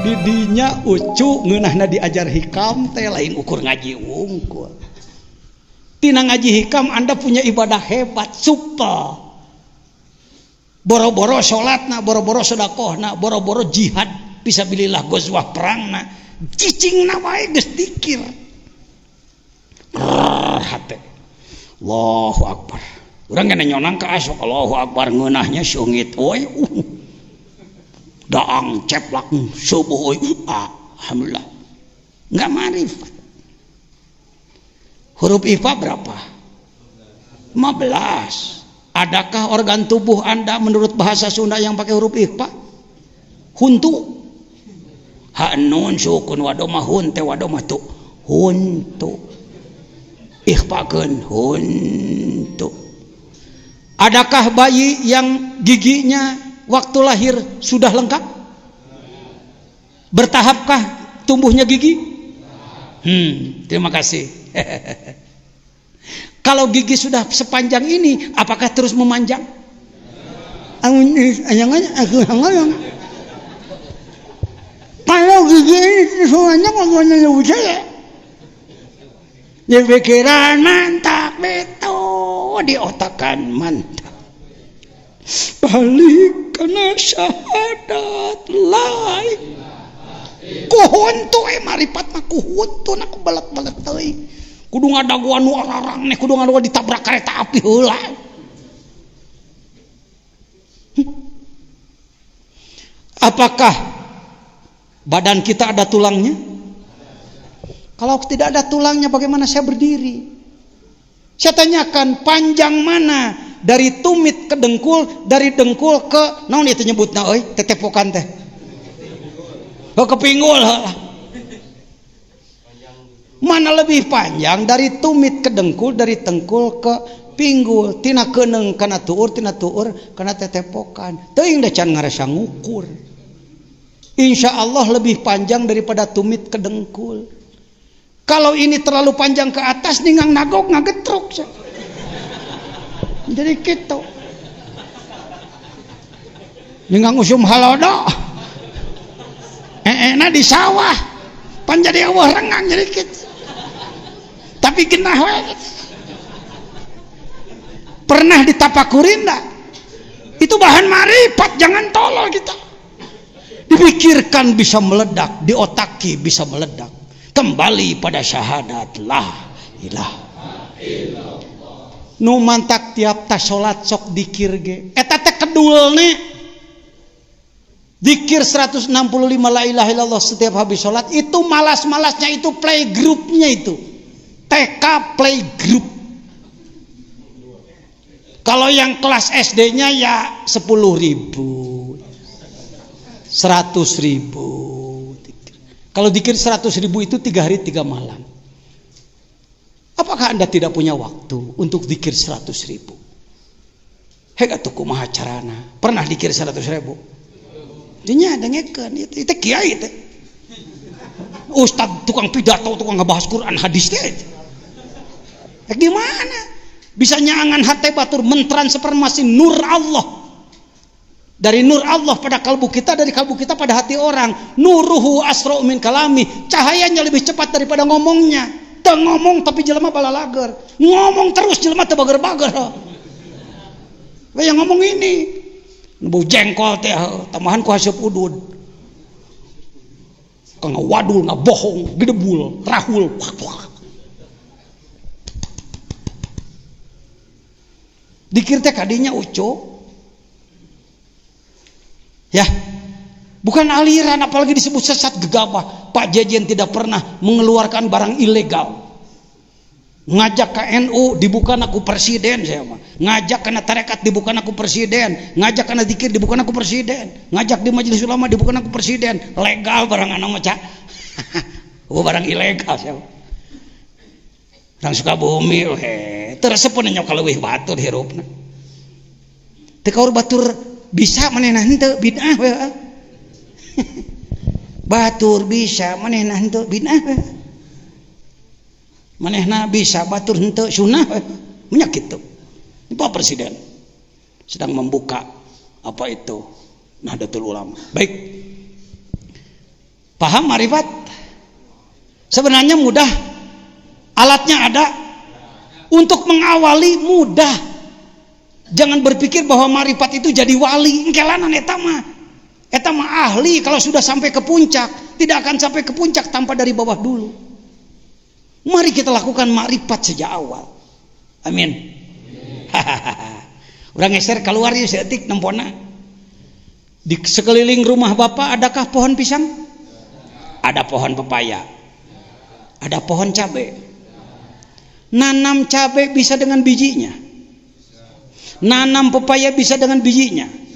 didinya ucu ngeunahna diajar hikam teh lain ukur ngaji wungkul. Tina ngaji hikam Anda punya ibadah hebat, super. Boro-boro sholatna, boro-boro sedekahna, boro-boro jihad fisabilillah gozwah perangna, cicingna wae geus dikir. Hate. Allahu Akbar. Urang kena nyonang ka asok Allahu Akbar ngeunahnya sungit we. Daang ceplak subuh we. Alhamdulillah. Enggak marifat. Huruf IPA berapa? 15. Adakah organ tubuh Anda menurut bahasa Sunda yang pakai huruf IPA? Huntu. Ha nun sukun wadoma hun teh wadoma tu. Huntu. Ikhfakeun huntu. Adakah bayi yang giginya waktu lahir sudah lengkap? Bertahapkah tumbuhnya gigi? Terima kasih. Kalau gigi sudah sepanjang ini, apakah terus memanjang? Kalau gigi ini semuanya ngomongnya lebih saya. Di pikiran mantap betul, di otakan mantap. Balik karena syahadat lain. Kuhuntu maripat mah kuhuntu aku balat-balat teuing. Kudu ngadaguan nu ararang nih, kudu ngadaguan ditabrak kereta api heula. Apakah badan kita ada tulangnya? Kalau tidak ada tulangnya bagaimana saya berdiri? Saya tanyakan panjang mana dari tumit ke dengkul, dari dengkul ke naon itu nyebutna euy, tetepokan teh. Ke pinggul. Mana lebih panjang dari tumit ke dengkul, dari dengkul ke pinggul, tina keuneng kana tuur, tina tuur kana tetepokan. Teuing da can ngarasa ngukur. Insyaallah lebih panjang daripada tumit ke dengkul. Kalau ini terlalu panjang ke atas, ningang nagok ngagetruk. Jadi gitu. Ningang usum halodo. Enak di sawah. Pan jadi awah rengang jadi gitu. Tapi genah we. Pernah ditapakurin enggak? Itu bahan marifat, jangan tolol kita. Dipikirkan bisa meledak, diotaki bisa meledak. Kembali pada syahadat la ilaha illallah. Nu mantak tiap tas salat sok dikir ge. Eta teh kedulne. Dikir 165 la ilaha illallah setiap habis salat itu malas-malasnya itu playgroupnya itu. TK playgroup. Kalau yang kelas SD-nya ya 10.000. 100.000. Kalau dikir 100.000 itu 3 hari 3 malam. Apakah Anda tidak punya waktu untuk dikir 100.000? Hega tuh kumaha carana? Pernah dikir 100.000? Dinya dengekeun itu kiai teh. Ustaz tukang pidato, tukang ngebahas Quran hadis teh. Gimana? Bisa nyangan hati batur mentransformasi nur Allah. Dari nur Allah pada kalbu kita, dari kalbu kita pada hati orang. Nuruhu asra'u min kalami. Cahayanya lebih cepat daripada ngomongnya. Teu ngomong tapi jelema balalager. Ngomong terus jelema teu bager-bager. Yang ngomong ini bau jengkol teh tamahan ku haseup udud. Kang wadul ngabohong, gedebul, rahul. Dikir teh kadinya ucuk. Ya, bukan aliran apalagi disebut sesat gegabah. Pak Jejen tidak pernah mengeluarkan barang ilegal. Ngajak ke NU dibukan aku presiden saya mah. Ngajak kena tarekat dibukan aku presiden. Ngajak kena zikir dibukan aku presiden. Ngajak di majelis ulama dibukan aku presiden. Legal barang anu mah cak. Barang ilegal saya. Orang Sukabumi teresep nya kaleuwih batur hirupna. Teu kaur batur bisa manehna henteu bid'ah we. Batur bisa manehna henteu bid'ah we. Manehna bisa batur henteu sunnah we. Nya kitu. Pak Presiden sedang membuka apa itu Nahdlatul Ulama. Baik. Paham marifat? Sebenarnya mudah. Alatnya ada. Untuk mengawali mudah. Jangan berpikir bahwa marifat itu jadi wali. Engkelanan eta mah ahli kalau sudah sampai ke puncak. Tidak akan sampai ke puncak tanpa dari bawah dulu. Mari kita lakukan marifat sejak awal. Amin. Urang geser keluar ya seetik nempona. Di sekeliling rumah Bapak adakah pohon pisang? Ada pohon pepaya. Ada pohon cabai. Nanam cabai bisa dengan bijinya. Nanam pepaya bisa dengan bijinya.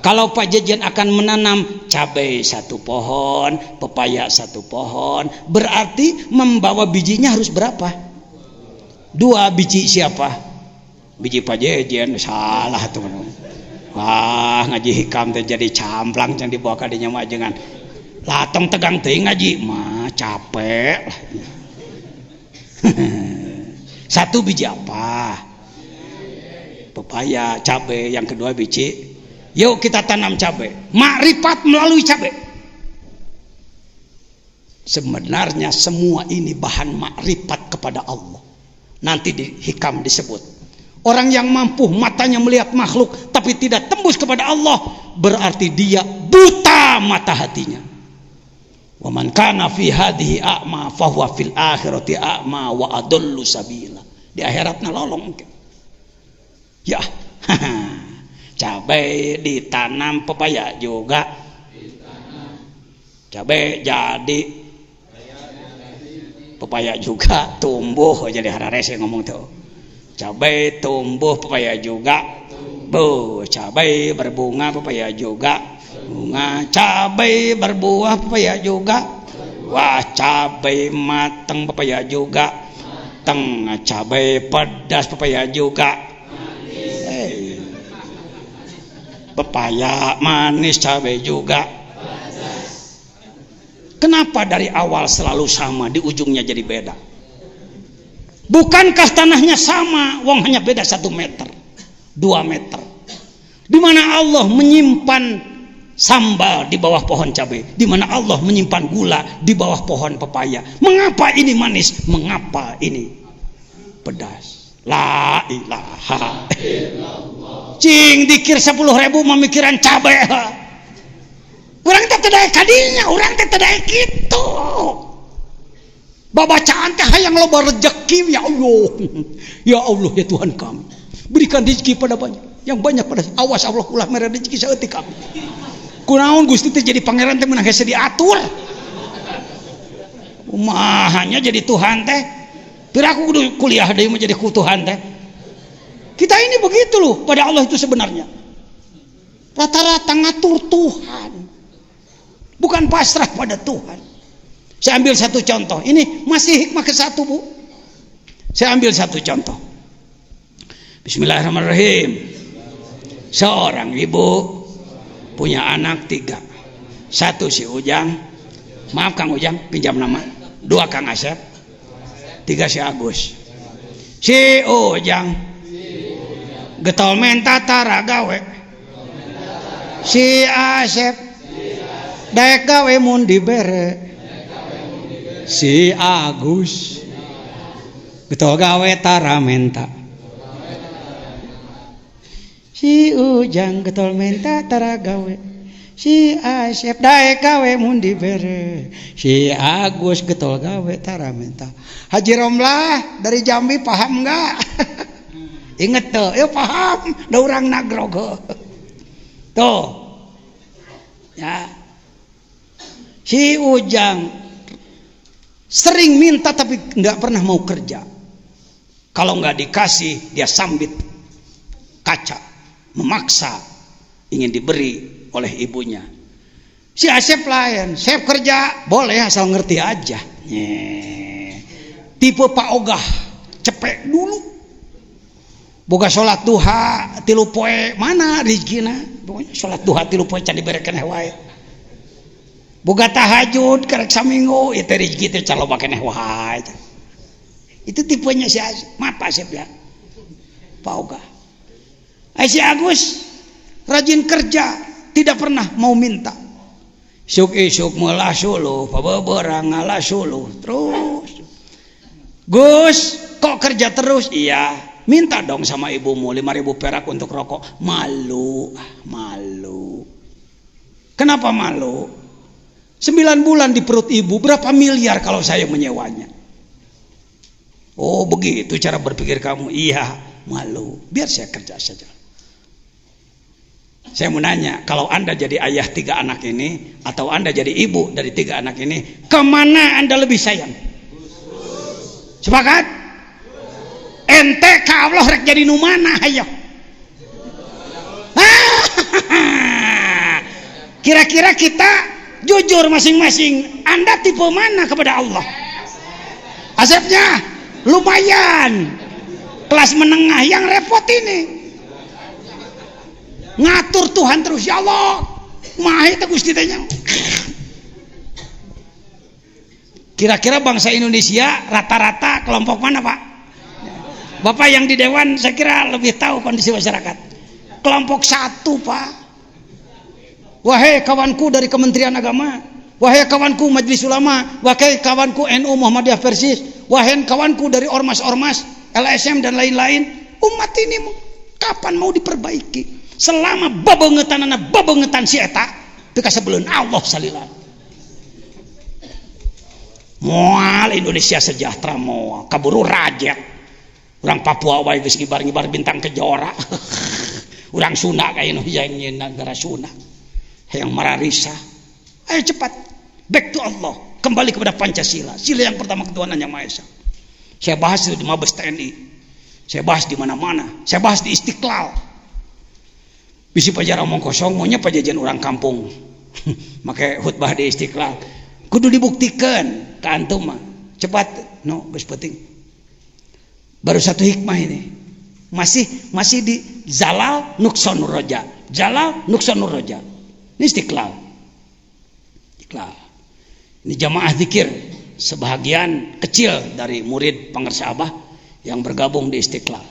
Kalau Pak Jejen akan menanam cabai 1 pohon, pepaya 1 pohon, berarti membawa bijinya harus berapa? 2 biji siapa? Biji Pak Jejen. Salah teman-teman. Wah, ngaji hikam teh jadi camplang yang dibawa ka dinya mah jangan latong tegang teuing ngaji mah capek. 1 biji apa? Pepaya, cabai, yang kedua biji. Yuk kita tanam cabai. Makrifat melalui cabai. Sebenarnya semua ini bahan makrifat kepada Allah. Nanti di hikam disebut. Orang yang mampu matanya melihat makhluk tapi tidak tembus kepada Allah, berarti dia buta mata hatinya. Wa man kana fi hadhihi a'ma fa huwa fil akhirati a'ma wa adallu sabila. Di akhiratna lolong. Ya. Cabai ditanam, pepaya juga. Cabai jadi, pepaya juga tumbuh. Jadi hararese ngomong tuh. Cabai tumbuh, pepaya juga. Cabai berbunga, pepaya juga bunga. Cabai berbuah, pepaya juga. Wah, cabai matang, pepaya juga matang. Cabai pedas, pepaya juga pepaya manis, cabai juga. Kenapa dari awal selalu sama, di ujungnya jadi beda? Bukankah tanahnya sama, wong hanya beda 1 meter, 2 meter. Di mana Allah menyimpan sambal di bawah pohon cabai, di mana Allah menyimpan gula di bawah pohon pepaya. Mengapa ini manis? Mengapa ini pedas? La ilaha illallah. Cing dikir 10.000 memikiran cabai. Urang teh teu daek kadinya, urang teh teu daek kitu. Babacaan teh hayang loba rezeki ya Allah. Ya Allah ya Tuhan kami. Berikan rezeki pada banyak. Yang banyak pada awas Allah ulah mere rezeki saeutik kami. Kunaon Gusti teh jadi pangeran teh meunang hese diatur. Umahanya jadi Tuhan teh. Pira aku kudu kuliah deui mah jadi ku Tuhan teh. Kita ini begitu loh pada Allah itu sebenarnya. Rata-rata ngatur Tuhan. Bukan pasrah pada Tuhan. Saya ambil 1 contoh. Ini masih hikmah ke-1, Bu. Saya ambil 1 contoh. Bismillahirrahmanirrahim. Seorang ibu punya anak 3. 1 si Ujang. Maaf Kang Ujang, pinjam nama. 2 Kang Asep. 3 si Agus. Si Ujang getol menta tara gawe. Si Asep daek gawe mun dibere. Si Agus getol gawe tara menta. Si Ujang getol menta tara gawe. Si Asep daek gawe mun dibere. Si Agus getol gawe tara menta. Haji Romlah dari Jambi paham enggak? Ingat tuh, ya paham, da urang nagrog. Tuh. Ya. Si Ujang sering minta tapi enggak pernah mau kerja. Kalau enggak dikasih, dia sambit kaca, memaksa ingin diberi oleh ibunya. Si Asep lain, Asep kerja boleh asal ngerti aja. Tipe Pak Ogah, cepek dulu. Boga sholat duha 3 poe mana rezekina? Pokoknya sholat duha 3 poe can diberekeneh wae. Boga tahajud karek saminggu ieu teh rezeki teh caloba keneh wae. Itu tipenya si Asep. Maaf Asep ya. Pak Ogah. Si Agus rajin kerja, tidak pernah mau minta. Syuk isuk melah suluh, pabeberang ngalah suluh terus. Gus, kok kerja terus? Iya, minta dong sama ibumu 5.000 perak untuk rokok. Malu. Kenapa malu? 9 bulan di perut ibu, berapa miliar kalau saya menyewanya? Oh begitu cara berpikir kamu. Iya, malu. Biar saya kerja saja. Saya mau nanya, kalau Anda jadi ayah 3 anak ini, atau Anda jadi ibu dari 3 anak ini, kemana Anda lebih sayang? Sepakat? Ente ka Allah rek jadi nu mana ayo? Kira-kira kita jujur masing-masing, Anda tipe mana kepada Allah? Asepnya lumayan, kelas menengah, yang repot ini ngatur Tuhan terus. Ya Allah, mah itu Gusti tanya. Kira-kira bangsa Indonesia rata-rata kelompok mana, Pak? Bapak yang di Dewan saya kira lebih tahu kondisi masyarakat. Kelompok 1, Pak. Wahai kawanku dari Kementerian Agama, wahai kawanku Majelis Ulama, wahai kawanku NU Muhammadiyah Persis, wahai kawanku dari ormas-ormas LSM dan lain-lain, umat ini kapan mau diperbaiki? Selama babengetan si eta teu kasebeleun Allah salila. Moal Indonesia sejahtera moal kaburu rajet. Urang Papua wae geus ngibar-ngibar bintang kejora. Urang Sunda kayak yang negara Sunda. Yang mararisa. Ayo cepat back to Allah, kembali kepada Pancasila. Sila yang pertama, ketuhanan yang Maha Esa. Saya bahas itu di Mabes TNI. Saya bahas di mana-mana. Saya bahas di Istiqlal. Bisi pajar omong kosong, maunya pajajan orang kampung. Makai khutbah di Istiqlal. Kudu dibuktikan ke antum mah. Cepat, no, geus penting. Baru 1 hikmah ini. Masih di Zalal Nuqsanur Roja. Zalal Nuqsanur Roja. Ini Istiqlal. Ini jamaah zikir, sebahagian kecil dari murid pengersa Abah yang bergabung di Istiqlal.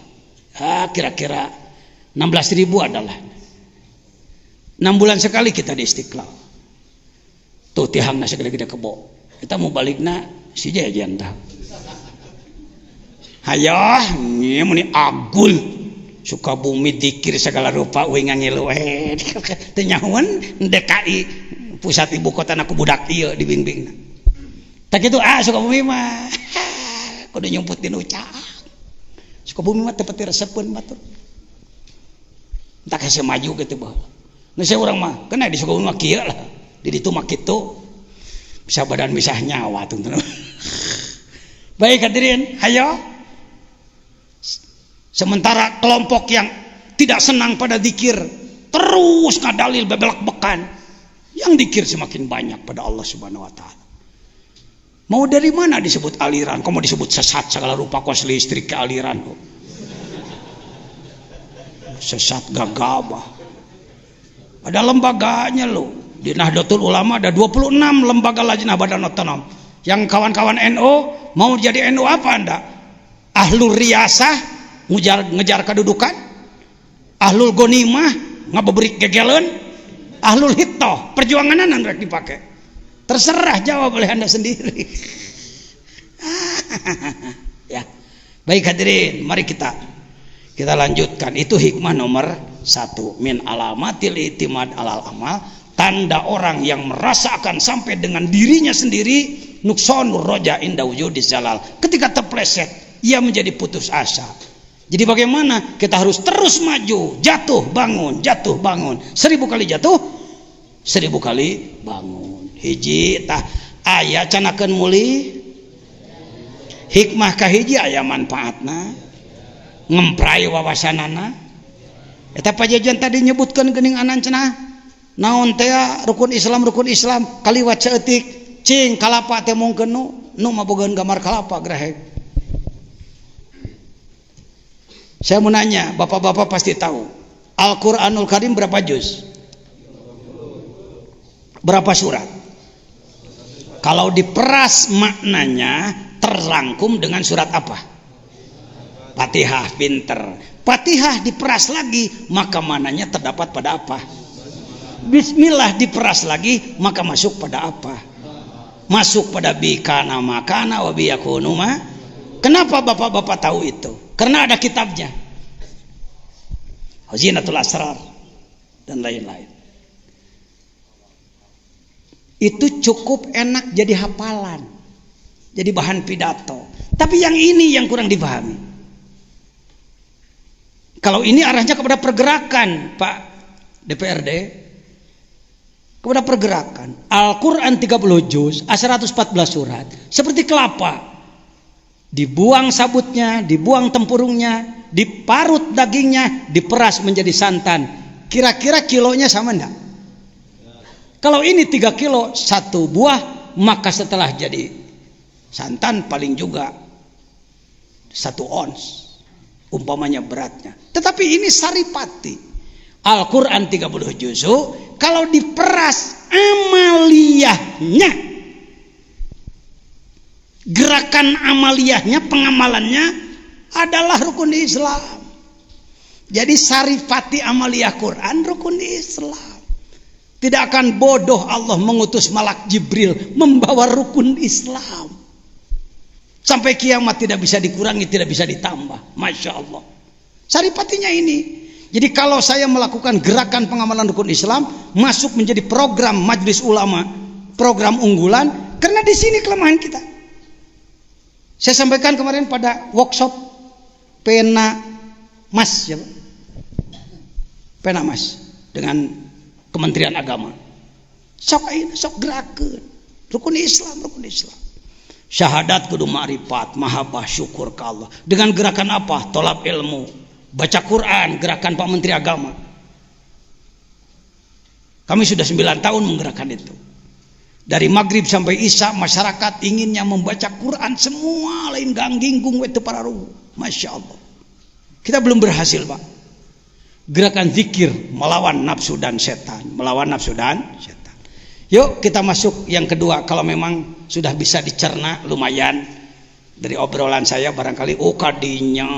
Kira-kira 16.000 adalah 6 bulan sekali kita di Istiqlal. Tuh tihangna segede-gede kebo. Kita mau balikna si jajan tah. Hayah, ieu meni agul. Sukabumi dikir segala rupa we ngangilu we. Teu nyahoan DKI pusat ibu kota aku budak ieu dibimbingna. Tak kitu Sukabumi mah kudu nyumput di nuca. Sukabumi mah teu pati resepeun batur. Tak kasih maju gitu bah. Nah saya orang mah kena di Sukabumi mah kieu lah. Di ditu mah kitu. Bisa badan bisa nyawa tuh. Baik hadirin, hayo. Sementara kelompok yang tidak senang pada zikir terus ngadalil bebelak bekan, yang zikir semakin banyak pada Allah Subhanahu wa taala. Mau dari mana disebut aliran? Kamu disebut sesat segala rupa, kos listrik ke aliran. Sesat gagabah. Ada lembaganya loh. Di Nahdlatul Ulama ada 26 lembaga lajnah badan otonom. Yang kawan-kawan NU mau jadi NU apa Anda? Ahlul Riyasah ngejar kedudukan, Ahlul Gonimah ngabeberik gegeleun, Ahlul Hittoh perjuanganan rek dipakai. Terserah jawab oleh Anda sendiri. Ya. Baik hadirin, mari kita lanjutkan. Itu hikmah nomor 1, min alamatil itimad alal amal, tanda orang yang merasakan sampai dengan dirinya sendiri nuqsanur roja inda wujudis zalal. Ketika terpleset, ia menjadi putus asa. Jadi bagaimana? Kita harus terus maju, jatuh bangun, 1000 kali jatuh, 1000 kali bangun. Hiji tah aya canakeun muli hikmah kahiji aya manfaatna, ngemprai wawasanana. Eta pajajan tadi nyebutkeun geuning anan cenah naon teh rukun Islam kaliwat saeutik cing kalapa teh mungkeun nu mabogaan gambar kalapa grahek. Saya mau nanya, bapak-bapak pasti tahu Al-Quranul Karim berapa juz? Berapa surat? Kalau diperas maknanya terrangkum dengan surat apa? Fatihah, pinter. Fatihah diperas lagi, maka maknanya terdapat pada apa? bismillah diperas lagi, maka masuk pada apa? Masuk pada bikana makana wa biyakunu ma. Kenapa bapak-bapak tahu itu? Karena ada kitabnya, Khazinatul Asrar dan lain-lain. Itu cukup enak jadi hafalan, jadi bahan pidato. Tapi yang ini yang kurang dipahami. Kalau ini arahnya kepada pergerakan, Pak DPRD, kepada pergerakan. Al-Quran 30 juz, 114 surat, seperti kelapa. Dibuang sabutnya, dibuang tempurungnya, diparut dagingnya, diperas menjadi santan. Kira-kira kilonya sama enggak? Kalau ini 3 kilo 1 buah, maka setelah jadi santan paling juga 1 ons umpamanya beratnya. Tetapi ini saripati, Al-Quran 30 juz'u, kalau diperas amaliyahnya, gerakan amaliyahnya, pengamalannya adalah rukun Islam. Jadi saripati amaliyah Quran rukun Islam. Tidak akan bodoh Allah mengutus malak Jibril membawa rukun Islam. Sampai kiamat tidak bisa dikurangi, tidak bisa ditambah. Masya Allah. Saripatinya ini. Jadi kalau saya melakukan gerakan pengamalan rukun Islam, masuk menjadi program Majelis Ulama, program unggulan, karena di sini kelemahan kita. Saya sampaikan kemarin pada workshop pena mas, ya, pena mas dengan Kementerian Agama. Sok gerakan rukun Islam, rukun Islam. Syahadat kudu ma'rifat, mahabbah, syukur ke Allah. Dengan gerakan apa? Tolab ilmu, baca Quran, gerakan Pak Menteri Agama. Kami sudah 9 tahun menggerakkan itu. Dari maghrib sampai isya masyarakat inginnya membaca Quran semua, lain gangginggung wetu para rugu. Masya Allah. Kita belum berhasil, Pak. Gerakan zikir melawan nafsu dan setan, melawan nafsu dan setan. Yuk kita masuk yang kedua. Kalau memang sudah bisa dicerna lumayan dari obrolan saya, barangkali kadinya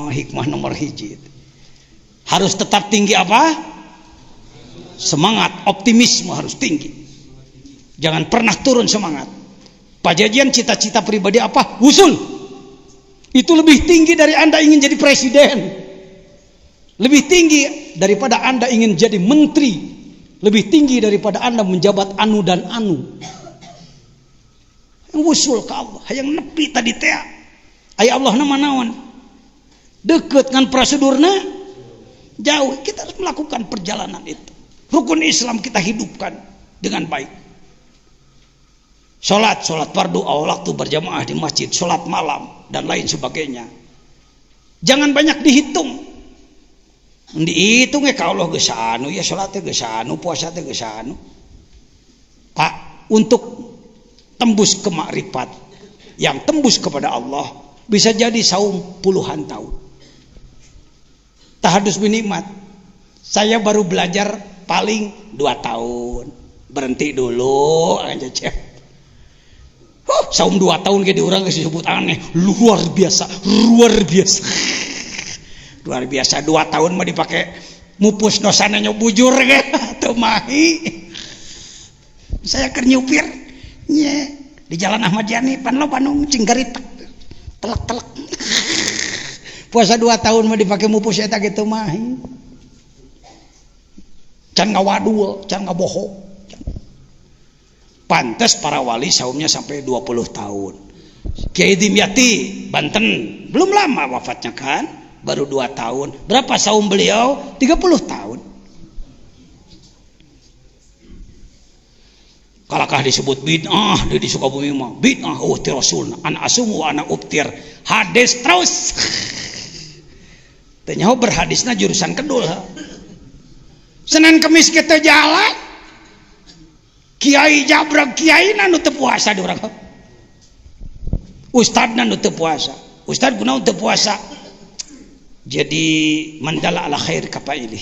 hikmah nomor 1. Harus tetap tinggi apa? Semangat, optimisme harus tinggi. Jangan pernah turun semangat. Pak Jajian cita-cita pribadi apa? Usul. Itu lebih tinggi dari Anda ingin jadi presiden. Lebih tinggi daripada Anda ingin jadi menteri. Lebih tinggi daripada Anda menjabat anu dan anu. Yang usul ke Allah, yang nepi tadi teh. Aya Allah nama naon? Deket dengan prosedurna, jauh. Kita harus melakukan perjalanan itu. Rukun Islam kita hidupkan dengan baik. Sholat fardu waktu berjamaah di masjid, sholat malam dan lain sebagainya. Jangan banyak dihitung. Dihitung ya kalau geus anu ya salatnya geus anu, puasa teh geus anu. Pak, untuk tembus ke makrifat, yang tembus kepada Allah bisa jadi saum puluhan tahun. Tahadus binikmat. Saya baru belajar paling 2 tahun. Berhenti dulu aja cek. Saum 2 tahun kayak di orang disebut aneh, luar biasa. Luar biasa 2 tahun mah dipakai mupus dosananya bujur ge teu mahi. Saya keur nyupir nya di Jalan Ahmad Yani pan lo Bandung Cingkaritak telak-telak. Puasa 2 tahun mah dipakai mupus eta ge teu mahi. Can ngawadul, can ngabohong. Pantes para wali saumnya sampai 20 tahun. Kiai Dimyati Banten belum lama wafatnya kan? Baru 2 tahun. Berapa saum beliau? 30 tahun. Kalakah disebut bid'ah di Sukabumi mah? Bid'ah ti Rasul. An asumu wa ana ubtir. Hadis terus. Teu nyaho berhadisna jurusan kedul. Senin Kemis kita jalan. Kiai jabrag kiaina nu teu puasa di urang. Ustadna nu teu puasa. Ustad kunaon teu puasa? Jadi mandala ala khair kapailih.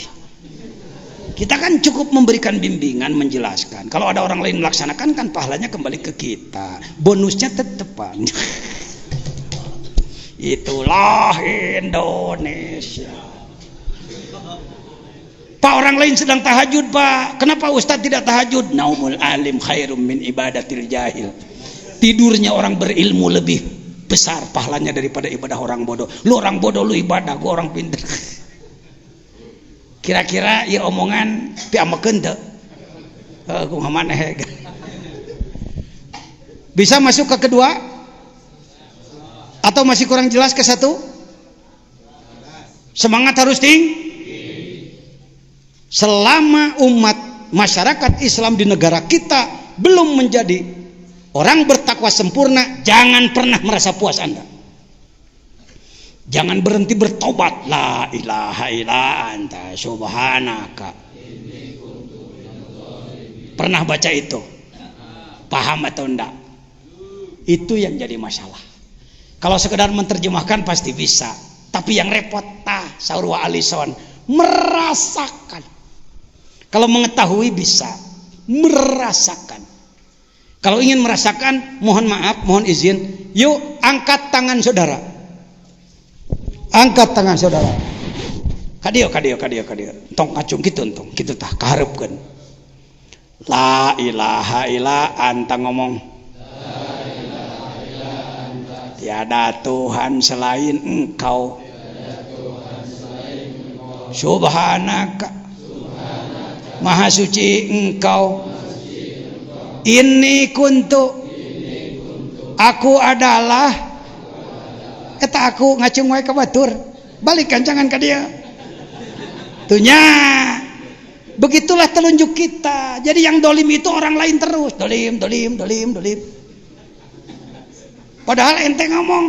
Kita kan cukup memberikan bimbingan, menjelaskan. Kalau ada orang lain melaksanakan kan pahalanya kembali ke kita. Bonusnya tetepan. Itulah Indonesia. Pak, orang lain sedang tahajud, Pak. Kenapa Ustadz tidak tahajud? Naumul alim khairum min ibadatil jahil. Tidurnya orang berilmu lebih besar pahalanya daripada ibadah orang bodoh. Lu orang bodoh, lu ibadah, gua orang pintar. Kira-kira ya omongan piamakeun teu? Kumaha maneh. Bisa masuk ke kedua? Atau masih kurang jelas ke satu? Semangat harus tinggi. Selama umat masyarakat Islam di negara kita belum menjadi orang bertakwa sempurna, jangan pernah merasa puas Anda. Jangan berhenti bertobat. La ilaha illa anta subhanaka. Pernah baca itu? Paham atau enggak? Itu yang jadi masalah. Kalau sekedar menerjemahkan pasti bisa, tapi yang repot Saurwa Alison merasakan. Kalau mengetahui bisa, merasakan. Kalau ingin merasakan, mohon maaf, mohon izin, yuk angkat tangan saudara. Angkat tangan saudara. Kadio. Tong acung gitu tah kaharepkeun. La ilaha illa anta ngomong. Tiada Tuhan selain Engkau. Subhanaka. Maha suci Engkau. Ini kuntu. Aku adalah. Eta aku ngacung wae ka batur. Balikan jangan ka dia. Tunya. Begitulah telunjuk kita. Jadi yang dolim itu orang lain terus. Dolim. Padahal ente ngomong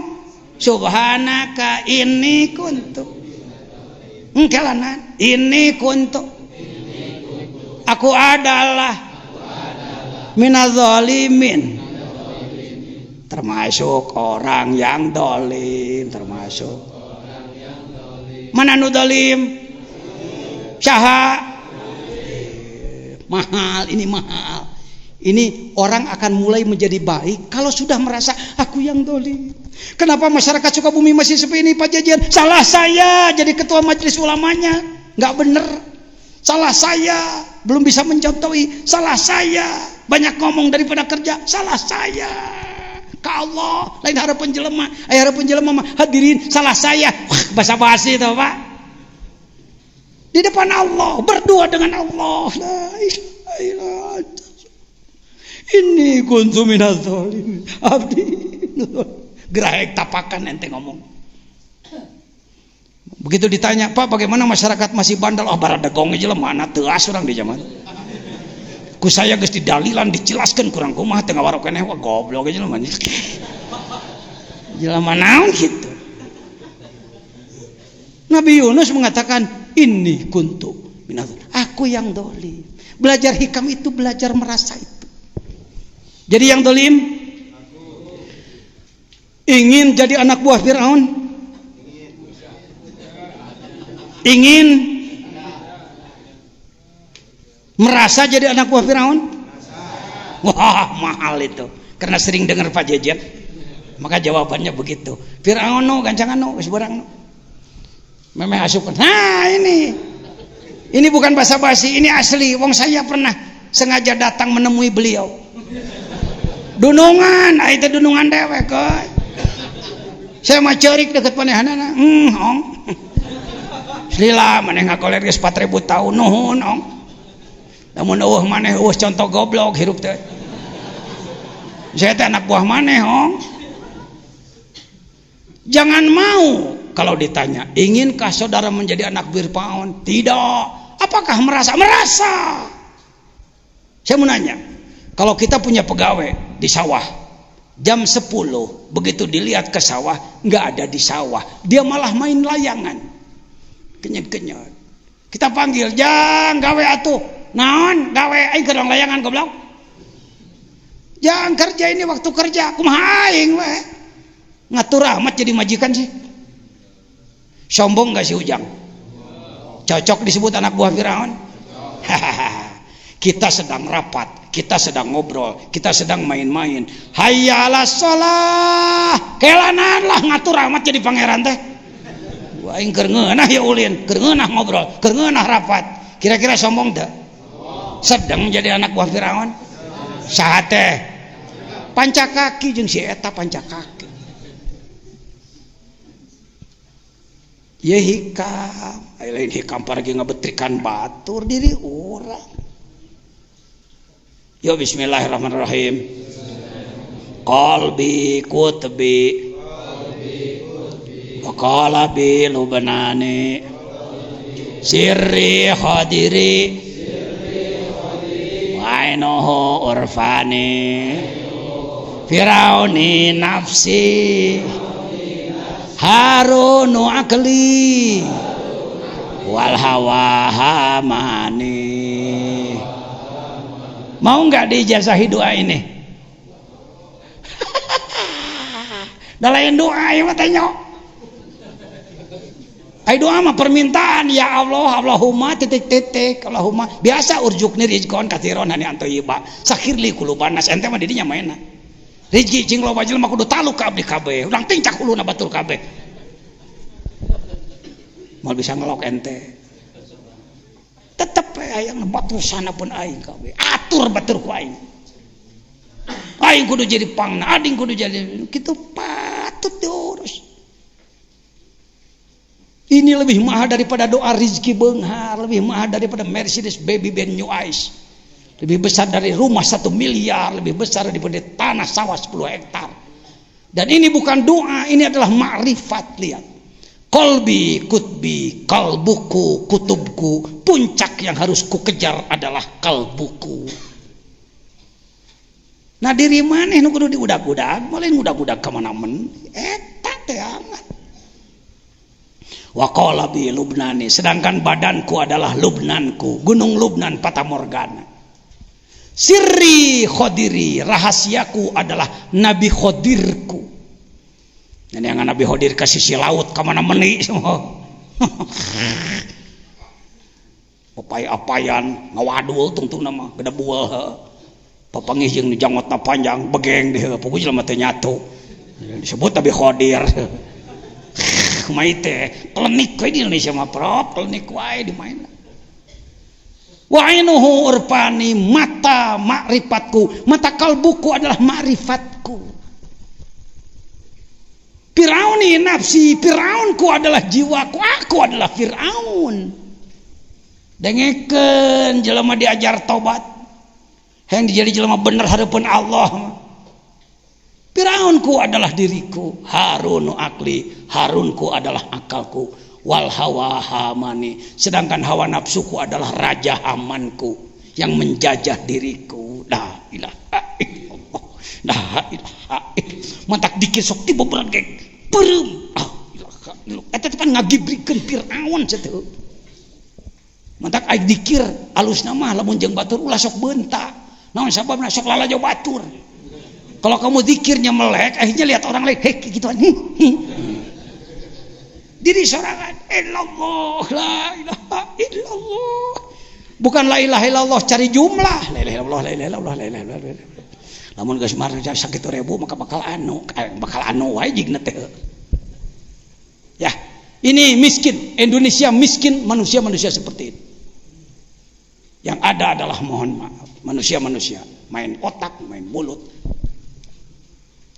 subhanaka ini kuntu. Engkelanan ini kuntu. Aku adalah minadzalimin, termasuk orang yang dolim, termasuk mana nu dolim? Syaha mahal, ini mahal. Ini orang akan mulai menjadi baik kalau sudah merasa aku yang dolim. Kenapa masyarakat Sukabumi masih seperti ini Pak Jajan? Salah saya jadi ketua majelis ulamanya, nggak bener. Salah saya belum bisa mencontohi. Salah saya banyak ngomong daripada kerja. Salah saya ka Allah lain harapan jelema. Harapan jelema mah hadirin salah saya. Wah, basa-basi itu Pak. Di depan Allah berdua dengan Allah. La ilaha illallah. Ini kuntu minaz zalimin. Abdi gerahek tapakan ente ngomong. Begitu ditanya, Pak bagaimana masyarakat masih bandel? Oh baradagong aja lah mana teas orang di zaman. Ku saya geus didalilan dijelaskan kurang kumaha teu ngawarok keneh wah goblok aja lah mana. Jelema naon gitu. Nabi Yunus mengatakan ini kuntu minaz. Aku yang dolim. Belajar hikam itu belajar merasa itu. Jadi yang dolim ingin jadi anak buah Firaun. Ingin merasa jadi anak buah Firaun? Wah mahal itu. Karena sering dengar Pak Jejet. Maka jawabannya begitu. Firaun no, gancangan no, sebarang no. Memang asupan. Nah ini bukan basa-basi, ini asli. Wong saya pernah sengaja datang menemui beliau. Dunungan, itu dunungan dewek. Saya mah cerik deket panehanana. Ong. Lila maneh ngakoler geus 4000 tahun nuhun ong. Lamun eueuh maneh eueuh contoh goblok hirup teh. Saya teh anak buah maneh ong. Jangan mau kalau ditanya, inginkah saudara menjadi anak Fir'aun? Tidak. Apakah merasa? Merasa. Saya mau nanya, kalau kita punya pegawai di sawah, jam 10 begitu dilihat ke sawah nggak ada di sawah, dia malah main layangan. Kenyet-kenyet. Kita panggil, "Jang, gawe atuh." Naon? Gawe aing keur layangan goblok. Jang kerja ini waktu kerja, kumaha aing we. Ngatur amat jadi majikan sih. Sombong enggak sih Ujang? Cocok disebut anak buah Firaun? Kita sedang rapat, kita sedang ngobrol, kita sedang main-main. Hayya 'alas shalah. Kelanan lah ngatur amat jadi pangeran teh. Aing keur ngeunah ya ulin, keur ngeunah ngobrol, keur ngeunah rapat. Kira-kira sombong teu? Sedang jadi anak buah Firaun. Saha teh? Pancakaki jeung si eta pancakaki. Ye hikam, lain hikam pergi ngabetrikan batur diri urang. Yo bismillahirrahmanirrahim. Qalbi kutbi wa qalabi lubnani sirri hadiri wa ainuhu urfani firauni nafsi harunu akli wal hawa hamani. Mau nggak diijazahi doa ini? Dah lain doa ya matanya. Ai doa mah permintaan, ya Allah, Allahumma titik-titik, Allahumma biasa urjukni rizqon katsiron hani antoyiba sakhirli kulubanas ente mah didinya mainna. Rizki cing loba jelema kudu taluk ka abdi kabeh, urang tincak uluna batur kabeh. Mal bisa ngelok ente. Tetep hayang batur sana pun aing kabeh. Atur batur ku aing. Aing kudu jadi pangna, ading kudu jadi kitu patut diurus. Ini lebih mahal daripada doa rizki beunghar, lebih mahal daripada Mercedes baby brand new ice. Lebih besar dari rumah 1 miliar, lebih besar daripada tanah sawah 10 hektar. Dan ini bukan doa, ini adalah makrifat. Lihat. Qalbi kutbi, kalbuku, kutubku. Puncak yang harus kukejar adalah kalbuku. Nah diri maneh nu kudu diudag-udag, malin udag-udag ka mana-men. Eta teh amat. Wa qalabi lubnani, sedangkan badanku adalah Lubnanku, gunung Lubnan Fatamorgana. Sirri khodiri, rahasiaku adalah Nabi Khodirku. Dan yang Nabi Khodir ke sisi laut kemana meni papai-apayan ngawadul tungtung nama gede buah papangih yang jangotna panjang begeng deh pokoknya jelema teh nyatu disebut Nabi Khodir. Maite klenik we di Indonesia mah prop klenik wae di main. Wa ainuhu urfani, mata makrifatku, mata kalbuku adalah makrifatku. Firauni nafsi, Firaunku adalah jiwaku, aku adalah Firaun. Dengekeun jelema diajar tobat, yang dijadi jelema bener hareupeun Allah. Firaunku adalah diriku, Harunu akli, Harunku adalah akalku, wal hawa hamani, sedangkan hawa nafsuku adalah raja Hamanku yang menjajah diriku. La ilaha illallah, la ilaha illallah. Mantak dikir sok tiba berangkek perem. Ilaha illallah. Eta teh pan ngagibrikeun Firaun sateu. Mantak aing dikir alusna mah lamun jeung batur ulah sok beunta. Naon sababna sok lalajo batur. Kalau kamu zikirnya melek, akhirnya lihat orang lain, hei gituan, diri sorangan, illallah, la ilaha illallah. Bukan la ilaha illallah cari jumlah, la ilaha illallah, la ilaha illallah, la ilaha illallah. Lamun geus marah sakit 1000 maka bakal anu wae jigna teh. Ya, ini miskin, Indonesia miskin, manusia-manusia seperti ini. Yang ada adalah mohon maaf, manusia-manusia main otak, main mulut.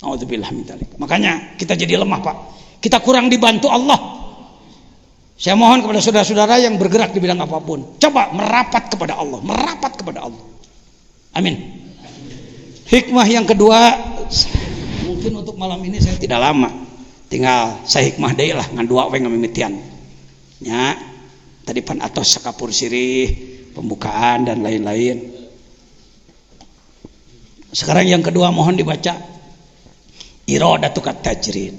A'udzubillah min dzalik. Makanya kita jadi lemah, Pak. Kita kurang dibantu Allah. Saya mohon kepada saudara-saudara yang bergerak di bidang apapun, coba merapat kepada Allah, merapat kepada Allah. Amin. Hikmah yang kedua, mungkin untuk malam ini saya tidak lama. Tinggal saya hikmah deui lah ngan dua we ngamimitian. Nya, tadi pan atos sakapur sirih, pembukaan dan lain-lain. Sekarang yang kedua mohon dibaca iradatukat tajrid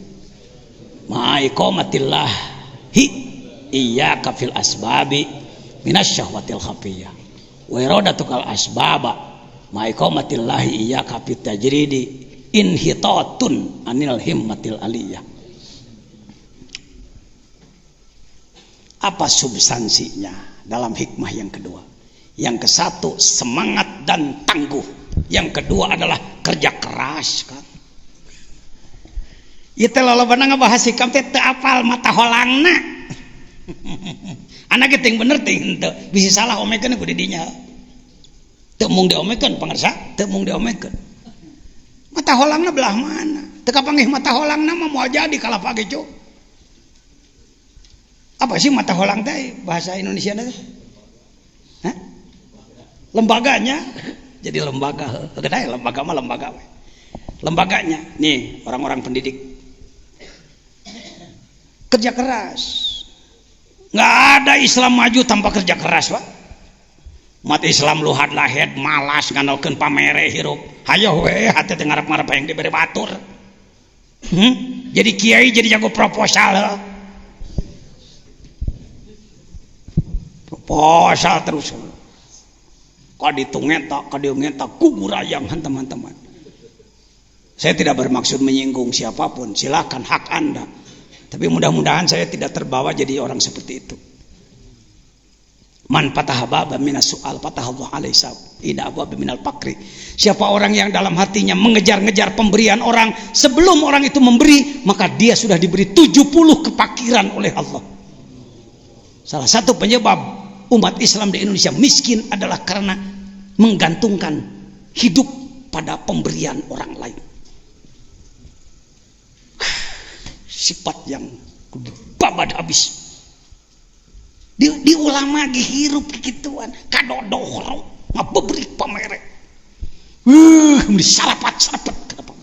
ma'iqamatillahi iyyaka fil asbabi minasyahwatil khafiyah wa iradatukal asbaba ma'iqamatillahi iyyaka fit tajridi inhitatun anil himmatil aliyah. Apa substansinya dalam hikmah yang kedua? Yang ke-1 semangat dan tangguh, yang kedua adalah kerja keras kan. Itu lolobana ngabahas hikam teh teu apal mata holangna. Anak ting bener ting teu bisa salah omekeun ku di dinya. Teu mung diomekeun pangarsa, teu mung diomekeun. Mata holangna belah mana? Teu kapanggih mata holangna mah moal jadi kalapage cu. Apa sih mata holang teh bahasa Indonesia teh? Hah? Lembaganya. Jadi lembaga. Gede lembaga mah lembaga. Lembaganya. Nih, orang-orang pendidik. Kerja keras. Nggak ada Islam maju tanpa kerja keras, Pak. Umat Islam luhad lahed malas ngandalkeun pamere hirup. Hayo we hate teu ngarep-ngarep hayang diberi batur. Jadi kiai jadi jago proposal. Proposal terus. Kaditu ngeta, kadieu ngeta kuburayang teman-teman. Saya tidak bermaksud menyinggung siapapun, silakan hak Anda. Tapi mudah-mudahan saya tidak terbawa jadi orang seperti itu. Man fataha baban minas su'al fataha Allah alaihi ida abwab minal fakri. Siapa orang yang dalam hatinya mengejar-ngejar pemberian orang sebelum orang itu memberi, maka dia sudah diberi 70 kefakiran oleh Allah. Salah satu penyebab umat Islam di Indonesia miskin adalah karena menggantungkan hidup pada pemberian orang lain. Sifat yang babad habis. Di ulama hirup kegituan kadodohro ngabebrik pamere. Disalapat-salapat kenapa?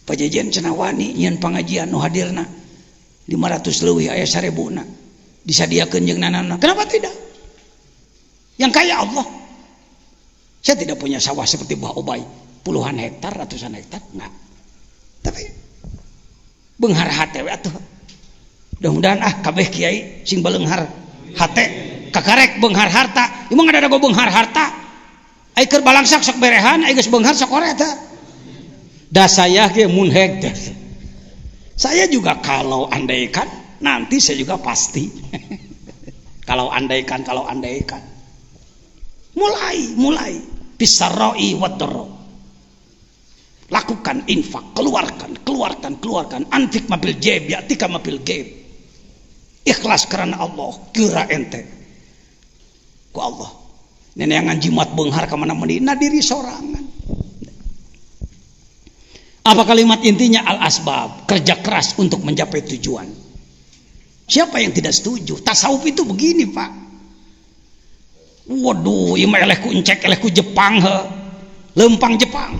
Pajajian cenawani nyeun pangajian nu hadirna 500 leuwih aya 1000na disadiakeun jeung nanana. Kenapa tidak? Yang kaya Allah. Saya tidak punya sawah seperti Mbah Ubay, puluhan hektar, ratusan hektar, enggak. Tapi beunghar hate we atuh. Mudah-mudahan kabeh kiai sing beunghar hate kakarek beunghar harta. Ieu mah ngadago beunghar harta. Ai keur balangsak sok berehan, ai geus beunghar sok ore teh. Da saya ge mun hektar. Saya juga kalau andaikan nanti saya juga pasti. Kalau andaikan. Mulai bisaroi wadoro. Lakukan infak, keluarkan. Anfik mabil jeb, yatika mabil jeb. Ikhlas karena Allah, kira ente. Ku Allah. Nenek yang jimat beunghar ka mana mendina diri sorangan. Apa kalimat intinya? Al-asbab, kerja keras untuk mencapai tujuan. Siapa yang tidak setuju? Tasawuf itu begini, Pak. Waduh, ieu mah eleh ku encek, eleh ku Jepang he. Lempang Jepang.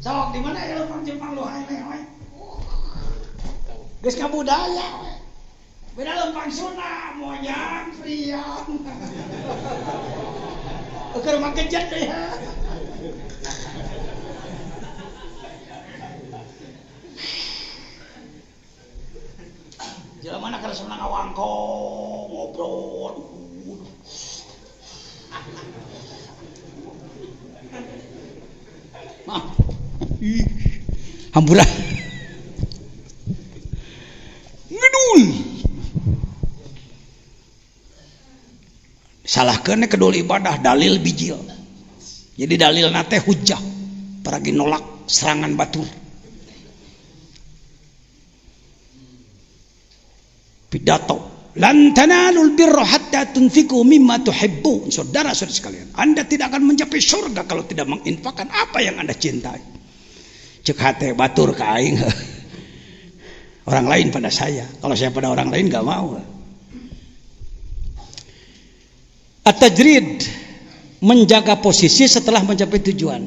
Sok di mana ya lempang Jepang lu hae we. Geus kabudaya we. Beda lempang Sunda, moyang, priang. Keur make jet deui ya. Jelema na keur senang ngawangko, ngobrol. Hampura ngedul salahkeun kedul ibadah dalil bijil. Jadi dalil nate hujjah paragi nolak serangan batur. Pidato lan tanalul birra hatta tunfiqu mimma tuhibbun. Saudara-saudara sekalian, Anda tidak akan mencapai surga kalau tidak menginfakkan apa yang Anda cintai. Cek hate batur ka aing. Orang lain pada saya. Kalau saya pada orang lain enggak mau. At-tajrid, menjaga posisi setelah mencapai tujuan.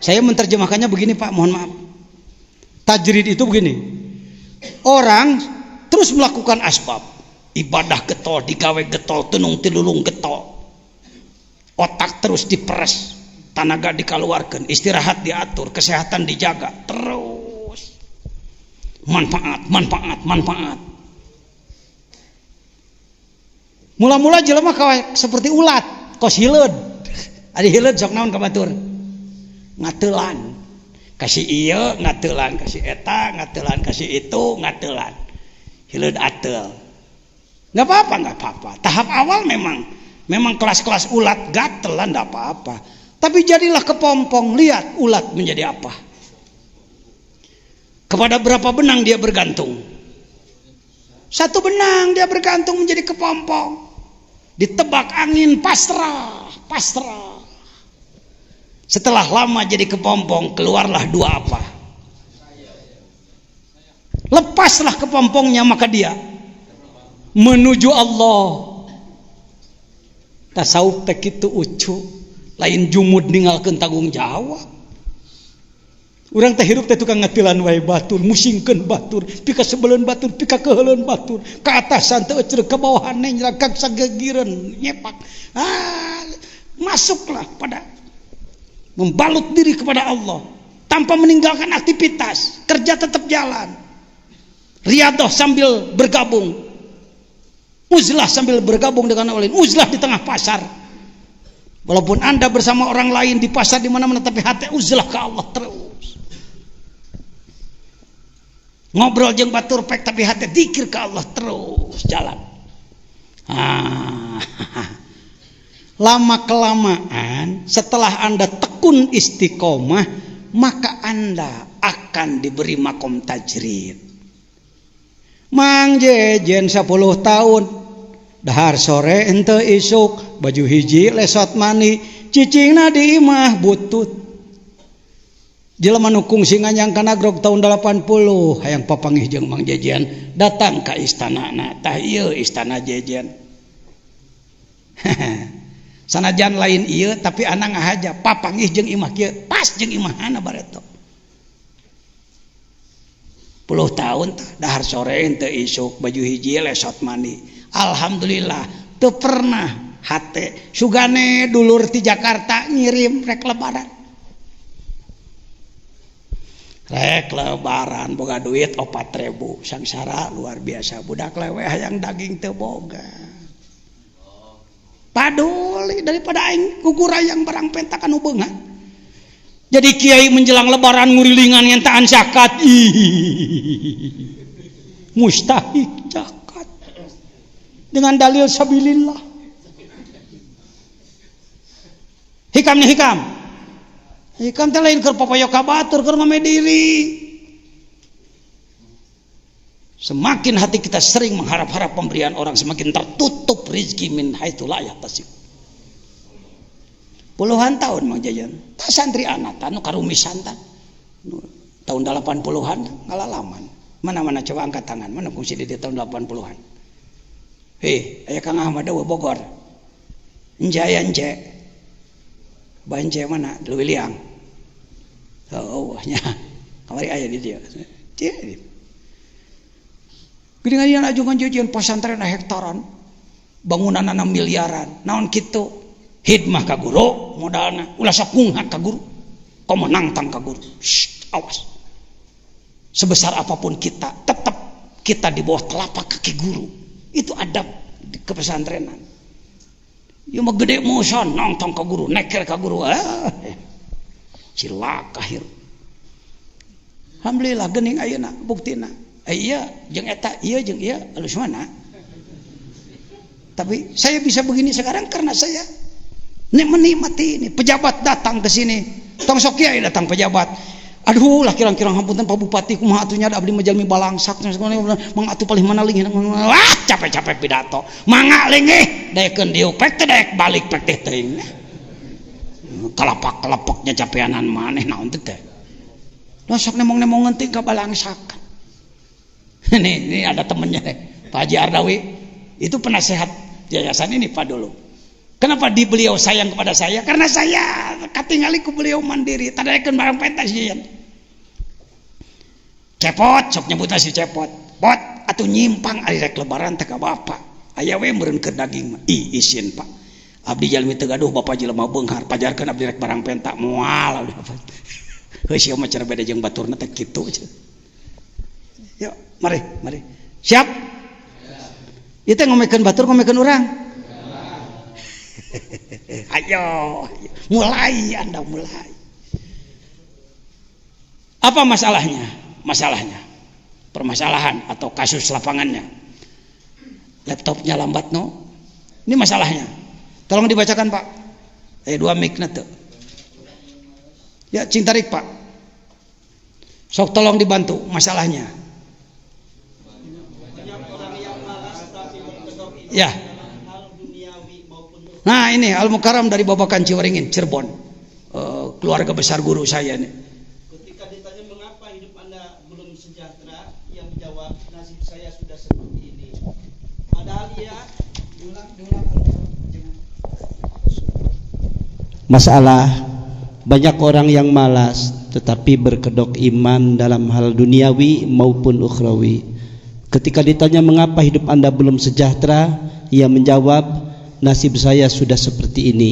Saya menerjemahkannya begini, Pak, mohon maaf. Tajrid itu begini. Orang terus melakukan asbab. Ibadah getol, digawe getol, tenung tilulung getol. Otak terus diperes, tenaga dikeluarkan, istirahat diatur, kesehatan dijaga, terus manfaat. Mula-mula jelema seperti ulat, kos hileud. Ari hileud sok naon ka batur? Ngateulan. Kasih ieu ngateulan, kasih eta ngateulan, kasih itu ngateulan. Hileud ateul. Nggak apa-apa. Tahap awal memang kelas-kelas ulat gatelan, nggak apa-apa. Tapi jadilah kepompong, lihat ulat menjadi apa. Kepada berapa benang dia bergantung? 1 benang dia bergantung menjadi kepompong. Ditebak angin, pasrah. Setelah lama jadi kepompong, keluarlah 2 apa? Lepaslah kepompongnya, maka dia menuju Allah. Tasawuf teh kitu ucu, lain jumud ninggalkeun tanggung jawab. Urang teh hirup teh tukang ngatilan wae batur, musingkeun batur, pika sebeleun batur, pika keheuleun batur, ka atasan teh eceuk, ka bawahan nyeragak sagegireun nyepak. Masuklah pada membalut diri kepada Allah tanpa meninggalkan aktivitas, kerja tetap jalan. Riyadhah sambil bergabung. Uzlah sambil bergabung dengan orang lain. Uzlah di tengah pasar. Walaupun Anda bersama orang lain di pasar di mana-mana, tapi hati uzlah ke Allah terus. Ngobrol jeung batur pek tapi hati zikir ke Allah terus jalan. Lama kelamaan setelah Anda tekun istiqomah, maka Anda akan diberi makom tajrid. Mang Jejen 10 tahun dahar sore ente isuk baju hiji lesot mani cicingna di imah butut. Jelema nu kungsi nganyangkan agrog tahun 80 hayang papanggih jeung Mang Jejen datang ka istanana. Tah ieu istana Jejen. Sanajan lain ieu tapi anak ngahaja papanggih jeung imah kieu pas jeung imahana bareto. 10 tahun dahar sore ente isuk baju hiji lesot mani. Alhamdulillah teu pernah hate sugane dulur ti Jakarta ngirim rek lebaran. Rek lebaran boga duit 4.000 sangsara luar biasa. Budak leweh hayang daging teu boga. Paduli daripada aing gugur ayang barang pentak anu beungan. Jadi kiai menjelang lebaran ngurilingan ngentaan zakat. Mustahik zakat. Dengan dalil sabilillah. Hikam nih hikam. Hikam teh lain keur papayo ka batur keur mame diri. Semakin hati kita sering mengharap-harap pemberian orang, semakin tertutup rezeki min haitsu la yahtasib. Puluhan tahun Mang Jejen tak santri anak anu karumisan tah tahun 80-an ngalalaman. Mana-mana coba angkat tangan, mana kungsi di tahun 80-an. Aya Kang Ahmad Dawa Bogor. Enjaya ence. Banje mana? Leuwiliang. Oh, nya. Kamari aya di dieu. Geuningan ajukan Jejen pesantren hektaran. Bangunanna miliaran. Naon kitu? Hidmah ka guru modalna ulah sok ngunghat ka guru komo nangtang ka guru. Awas sebesar apapun kita tetap kita di bawah telapak kaki guru. Itu adab di kepesantrenan. Ieu mah gede mosan nangtang ka guru neker ka guru cilaka hirup. Alhamdulillah geuning ayeuna buktina iya jeung eta iya jeung ieu alus mana. Tapi saya bisa begini sekarang karena saya menikmati ini. Pejabat datang ke sini, tong sok kiai datang pejabat. Aduh lah kirang-kirang hampunten Pak Bupati kumaha atuh nya da abdi majalmi balangsak mang atuh palih mana lingih. Wah capek-capek pidato. Mangga lingih daekeun dieu pek teh daek balik pek teh teuing. Kalapak-kalapaknya capeanan maneh naon teh teh. Lah sok nemong-nemongeun teh ka balangsakan. Ini ada temennya Pak Haji Ardawi. Itu penasehat yayasan ini Pak dulu. Kenapa di beliau sayang kepada saya? Karena saya katingali ku beliau mandiri. Tadaekeun barang pentas Jejen. Cepot, sok nyebutna si Cepot. Pot, atuh nyimpang ari rek lebaran teh ka bapak. Aya we meureun keur daging mah. Isin Pak. Abdi jalmi teu gaduh bapak jelema beunghar. Pajarkeun abdi rek barang pentak moal abdi apa. Heuh ieu mah cara beda jeung baturna teh kitu. Yuk, mari. Siap? Ieu teh ngomekeun batur ngomekeun urang. Ayo, mulai Anda mulai. Apa masalahnya? Permasalahan atau kasus lapangannya. Laptopnya lambat no. Ini masalahnya. Tolong dibacakan Pak. 2 mic-na tuh. Ya, cing tarik Pak. Sok tolong dibantu masalahnya. Ya. Nah ini Al Mukarram dari Babakan Ciwaringin, Cirebon, keluarga besar guru saya nih. Ketika ditanya mengapa hidup Anda belum sejahtera, ia menjawab, nasib saya sudah seperti ini. Padahal ia masalah banyak orang yang malas tetapi berkedok iman dalam hal duniawi maupun ukhrawi. Ketika ditanya mengapa hidup Anda belum sejahtera, ia menjawab, nasib saya sudah seperti ini.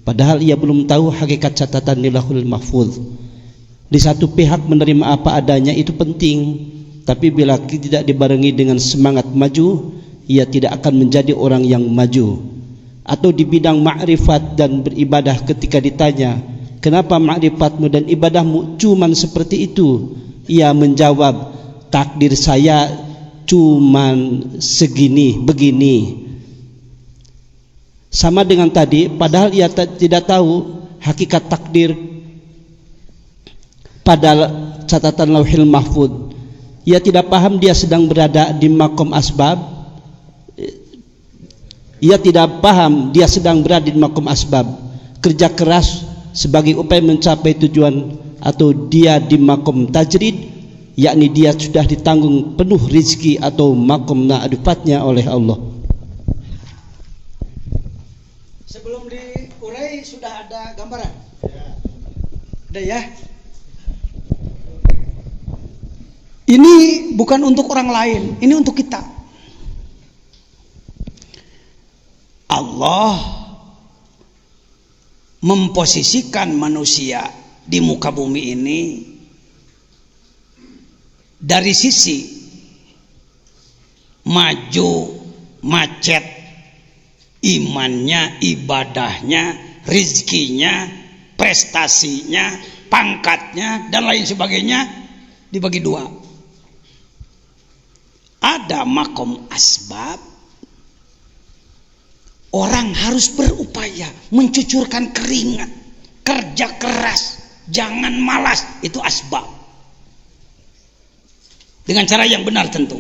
Padahal ia belum tahu hakikat catatan di Lauhul Mahfuz. Di satu pihak menerima apa adanya itu penting, tapi bila tidak dibarengi dengan semangat maju, ia tidak akan menjadi orang yang maju. Atau di bidang ma'rifat dan beribadah, ketika ditanya kenapa ma'rifatmu dan ibadahmu cuman seperti itu, ia menjawab, takdir saya cuman segini begini. Sama dengan tadi, padahal ia tidak tahu hakikat takdir pada catatan Lauhil Mahfuz. Ia tidak paham dia sedang berada di maqam asbab. Ia tidak paham dia sedang berada di maqam asbab, kerja keras sebagai upaya mencapai tujuan, atau dia di maqam tajrid, yakni dia sudah ditanggung penuh rizki atau maqam na'dufatnya oleh Allah. Sebelum diurai sudah ada gambaran? Ada ya? Ini bukan untuk orang lain, ini untuk kita. Allah memposisikan manusia di muka bumi ini dari sisi maju, macet, imannya, ibadahnya, rizkinya, prestasinya, pangkatnya, dan lain sebagainya dibagi dua. Ada makom asbab. Orang harus berupaya mencucurkan keringat, kerja keras, jangan malas, itu asbab. Dengan cara yang benar tentu.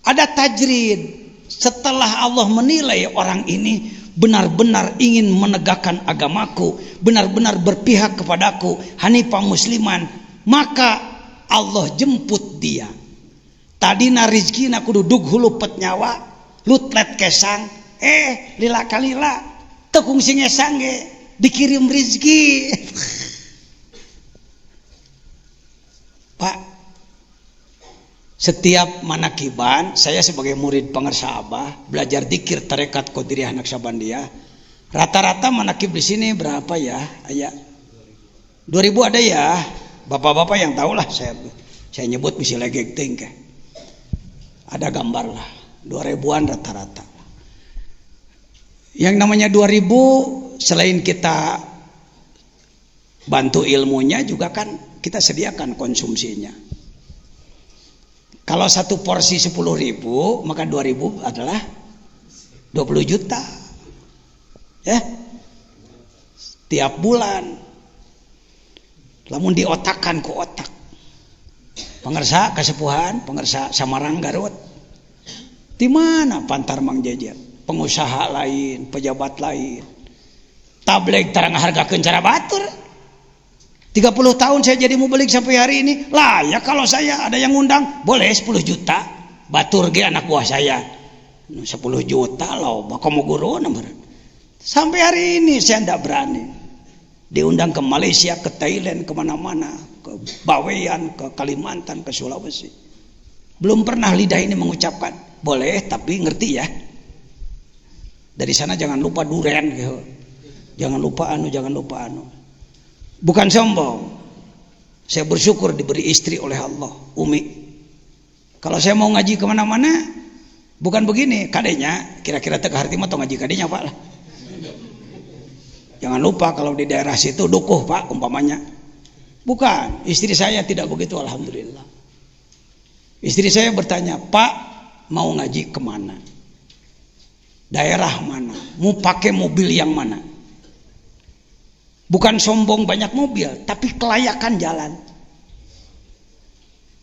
Ada tajrid, setelah Allah menilai orang ini benar-benar ingin menegakkan agamaku, benar-benar berpihak kepadaku, hanifah musliman, maka Allah jemput dia. Tadina rizkina kudu dug hulu pet nyawa, lutlet kesang, lila kalila tekung singe sangge dikirim rizki. Pak, setiap manakiban, saya sebagai murid pengersa Abah belajar dikir tarekat Qadiriyah Naqsabandiyah, rata-rata manakib di sini berapa ya? Ayah 2000 ada ya, bapak-bapak yang tahu lah, saya nyebut misi legek tingke, ada gambar lah 2000-an rata-rata. Yang namanya 2000, selain kita bantu ilmunya juga kan kita sediakan konsumsinya. Kalau satu porsi 10.000, maka 2.000 adalah 20 juta. Ya. Tiap bulan. Lamun diotakan ke otak. Pengersa Kasepuhan, pengersa Samarang Garut. Di mana Pantar Mang Jejer? Pengusaha lain, pejabat lain. Tabligh tarang harga kencara batur. 30 tahun saya jadi mubelik sampai hari ini. Lah ya kalau saya ada yang ngundang, boleh 10 juta. Batur ge anak buah saya. 10 juta loh, bakal mau guru nomor. Sampai hari ini saya tidak berani. Diundang ke Malaysia, ke Thailand, kemana-mana. Ke Bawean, ke Kalimantan, ke Sulawesi. Belum pernah lidah ini mengucapkan. Boleh tapi ngerti ya. Dari sana jangan lupa duren gitu. Jangan lupa anu. Bukan sombong. Saya bersyukur diberi istri oleh Allah, Umi. Kalau saya mau ngaji kemana-mana, bukan begini, kadenya kira-kira teka harti mah tong ngaji kadenya Pak lah. Jangan lupa kalau di daerah situ dukuh Pak umpamanya. Bukan, istri saya tidak begitu, alhamdulillah. Istri saya bertanya, Pak mau ngaji kemana? Daerah mana? Mau pakai mobil yang mana? Bukan sombong banyak mobil, tapi kelayakan jalan.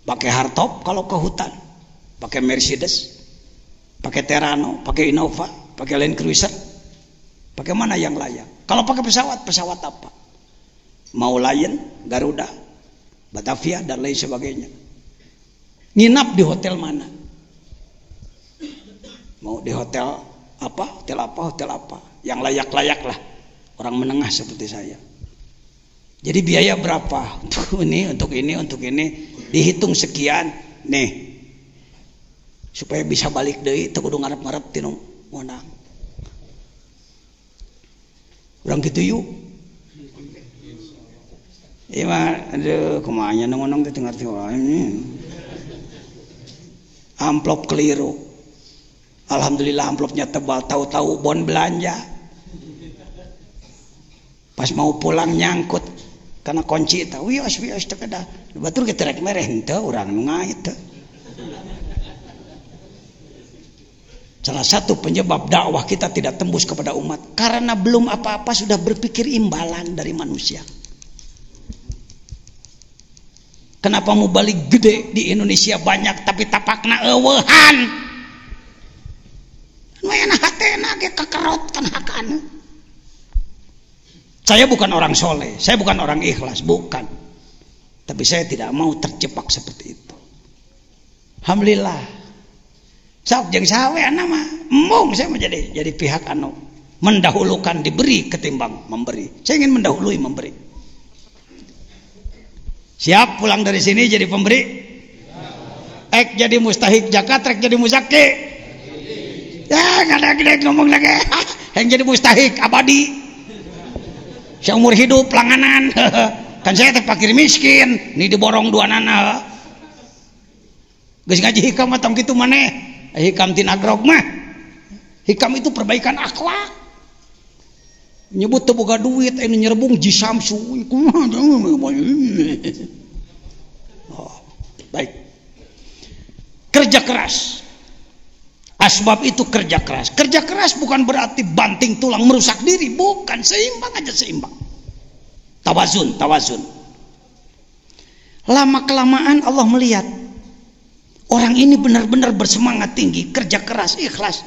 pakai hardtop kalau ke hutan, pakai Mercedes, pakai Terrano, pakai Innova, pakai Land Cruiser, pakai mana yang layak? Kalau pakai pesawat, pesawat apa? Mau Lion, Garuda, Batavia dan lain sebagainya. Nginap di hotel mana? Mau di hotel apa? Hotel apa? Hotel apa? Yang layak-layak lah. Orang menengah seperti saya. Jadi biaya berapa? Untuk ini, dihitung sekian. Nih, supaya bisa balik deui teu kudu ngarep-ngarep tinu monang. Urang kitu yuk. Ieu mah aduh kumaha nya ngomong teh ngarti ini. Amplop keliru. Alhamdulillah amplopnya tebal, tahu-tahu bon belanja. Pas mau pulang nyangkut karena kunci teh wios teh kada. Batur kita rek mereh henteu urang nu ngait teh. Salah satu penyebab dakwah kita tidak tembus kepada umat karena belum apa-apa sudah berpikir imbalan dari manusia. Kenapa mau balik gede di Indonesia banyak tapi tapakna eueuhan? Mayana hatena ge kakerot kan hakan. Saya bukan orang soleh, saya bukan orang ikhlas, bukan. Tapi saya tidak mau terjebak seperti itu. Alhamdulillah. Sok jeung sawe mah embung saya menjadi pihak anu mendahulukan diberi ketimbang memberi. Saya ingin mendahului memberi. Siap pulang dari sini jadi pemberi? Ek jadi mustahik zakat, rek jadi muzaki. Ya, gede ngomong lagi. Yang jadi mustahik abadi. Seumur hidup langganan. Kan saya teh fakir miskin, ini diborong dua nana. Geus ngaji hikam atau kitu maneh. Hikam tina grog mah. Hikam itu perbaikan akhlak. Nyebut teu boga duit anu nyerebung ji Samsu. Oh, baik. Kerja keras. Asbab itu kerja keras. Kerja keras bukan berarti banting tulang merusak diri, bukan. Seimbang aja, seimbang. Tawazun. Lama kelamaan Allah melihat orang ini benar-benar bersemangat tinggi, kerja keras, ikhlas.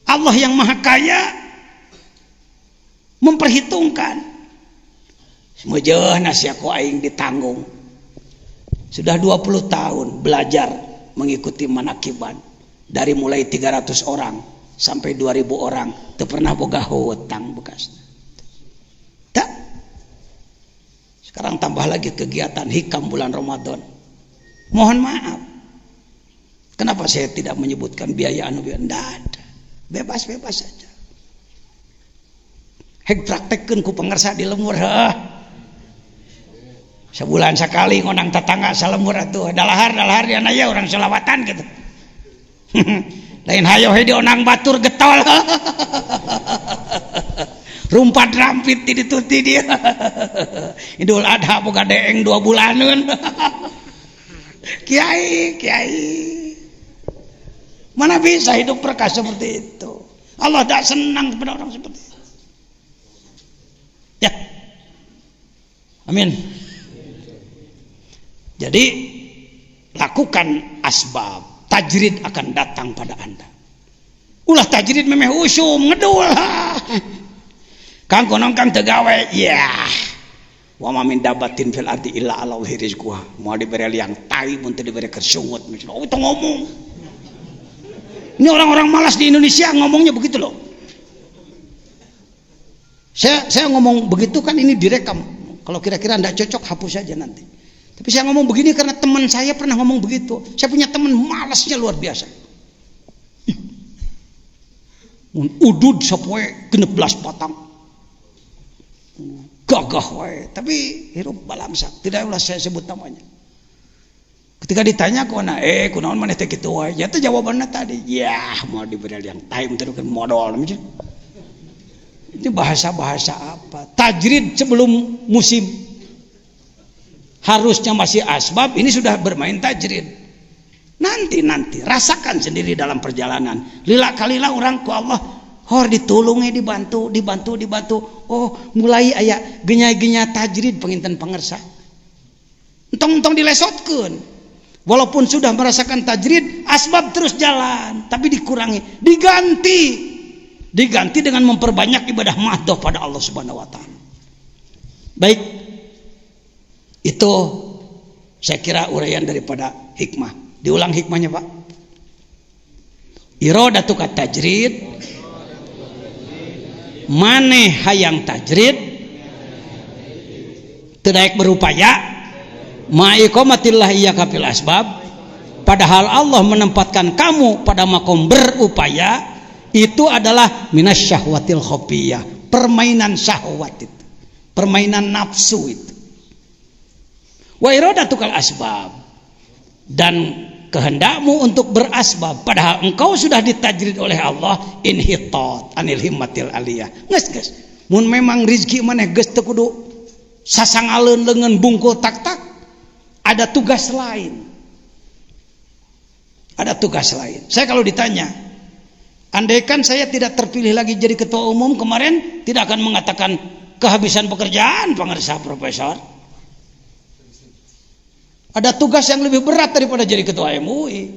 Allah yang Maha Kaya memperhitungkan. Semujeuh nasi aku aing ditanggung. Sudah 20 tahun belajar mengikuti manakiban. Dari mulai 300 orang sampai 2000 orang teu pernah boga hutang bekasna. Tak. Sekarang tambah lagi kegiatan hikam bulan Ramadan. Mohon maaf. Kenapa saya tidak menyebutkan biaya anu ada? Bebas-bebas saja. Hek praktekkeun ku pangarsa di lembur heuh. Sebulan sekali ngonang tetangga salembur atuh. Dalahar di anaya orang selawatan gitu. Lain hayo di onang batur getol. Rumpat rampit dituti dia. Idul Adha boga deeng 2 bulaneun. Kiai. Mana bisa hidup berkah seperti itu? Allah tak senang kepada orang seperti itu. Ya. Amin. Jadi lakukan asbab. Tajrid akan datang pada anda. Ulah tajrid memeh usum ngedul. Kang konon kang tegawe. Ya. Wa ma min dabatin fil ardi illa ala rizquha. Mau diberi liang tai mun teu diberi kersungut. Oh itu ngomong. Ini orang-orang malas di Indonesia ngomongnya begitu loh. Saya ngomong begitu kan ini direkam. Kalau kira-kira enggak cocok hapus saja nanti. Tapi saya ngomong begini karena teman saya pernah ngomong begitu. Saya punya teman malasnya luar biasa. Udud sapoe 16 patang. Gagah wae, tapi hirup balamsak. Tidak usah saya sebut namanya. Ketika ditanya kunaon kunaon maneh teh kitu wae? Ya teh jawabannya tadi, ya mau diberi yang time terus modal. Itu bahasa-bahasa apa? Tajrid sebelum musim. Harusnya masih asbab, ini sudah bermain tajrid. Nanti rasakan sendiri dalam perjalanan. Lila kalilah orang ku Allah, hor ditulungi dibantu. Oh, mulai aya genya-genya tajrid penginten pangersa. entong dilesotkeun. Walaupun sudah merasakan tajrid, asbab terus jalan, tapi dikurangi, diganti dengan memperbanyak ibadah mahdoh pada Allah Subhanahu wa taala. Baik. Itu saya kira uraian daripada hikmah. Diulang hikmahnya, Pak. Iradatu kat tajrid, maneh hayang tajrid, teu daek berupaya, ma'iqamatillah iyyaka fil asbab, padahal Allah menempatkan kamu pada makom berupaya, itu adalah minasyahwatil khafiyah, permainan syahwat itu, permainan nafsu itu. Wa iradatukal asbab, dan kehendakmu untuk berasbab padahal engkau sudah ditajrid oleh Allah, inhitat anil himmatil aliyah. Geus mun memang rezeki maneh geus teu kudu sasangaleun leungeun bungkul tak-tak, ada tugas lain. Ada tugas lain. Saya kalau ditanya, andaikan saya tidak terpilih lagi jadi ketua umum kemarin, tidak akan mengatakan kehabisan pekerjaan pengarsa profesor. Ada tugas yang lebih berat daripada jadi ketua MUI.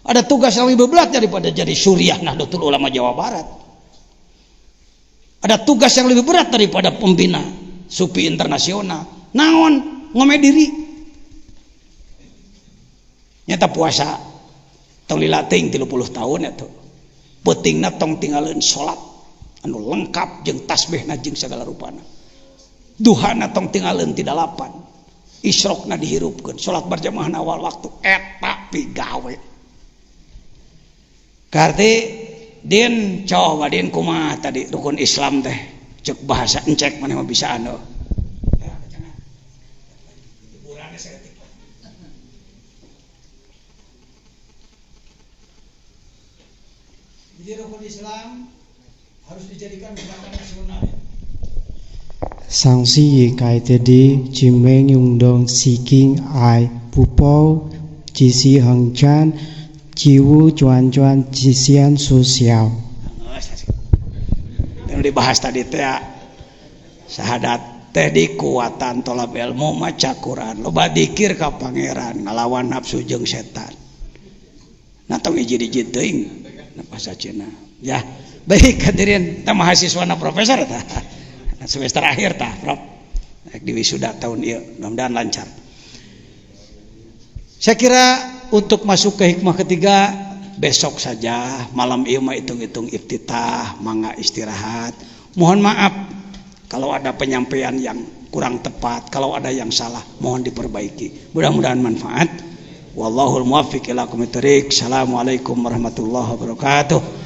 Ada tugas yang lebih berat daripada jadi Syuriah Nahdlatul Ulama Jawa Barat. Ada tugas yang lebih berat daripada pembina Sufi internasional. Naon ngome diri. Nyata puasa tong lilating 30 tahun eta. Peutingna tong tinggalin salat anu lengkap jeung tasbihna jeung segala rupana. Duhana tong tinggalin 38. Isyrokna dihirupkeun, salat berjamaah awal waktu eta pigawe. Karti din coba din kumaha tadi rukun Islam teh cek bahasa encek maneh mah bisa anu. Jadi rukun Islam harus dijadikan gerakan nasional. Sang si ye kai te di chi meng yung dong si king ai pu po chi si hang chan chi wu cuan cuan chi sian sosial. Yang dibahas tadi teh syahadat teh di kuatan tolab ilmu maca Quran, loba dikir ka pangeran, ngalawan nafsu jeung setan. Nah tong hiji-hiji teuing bahasa Cina. Ya, baik hadirin, ta mahasiswana profesor tah. Semester akhir tah, Prof. Di wisuda tahun ieu, mudah-mudahan lancar. Saya kira untuk masuk ke hikmah ketiga besok saja, malam ieu mah hitung-hitung iftitah, mangga istirahat. Mohon maaf kalau ada penyampaian yang kurang tepat, kalau ada yang salah mohon diperbaiki. Mudah-mudahan manfaat. Wallahul muwaffiq ila aqwamit thoriq. Assalamualaikum warahmatullahi wabarakatuh.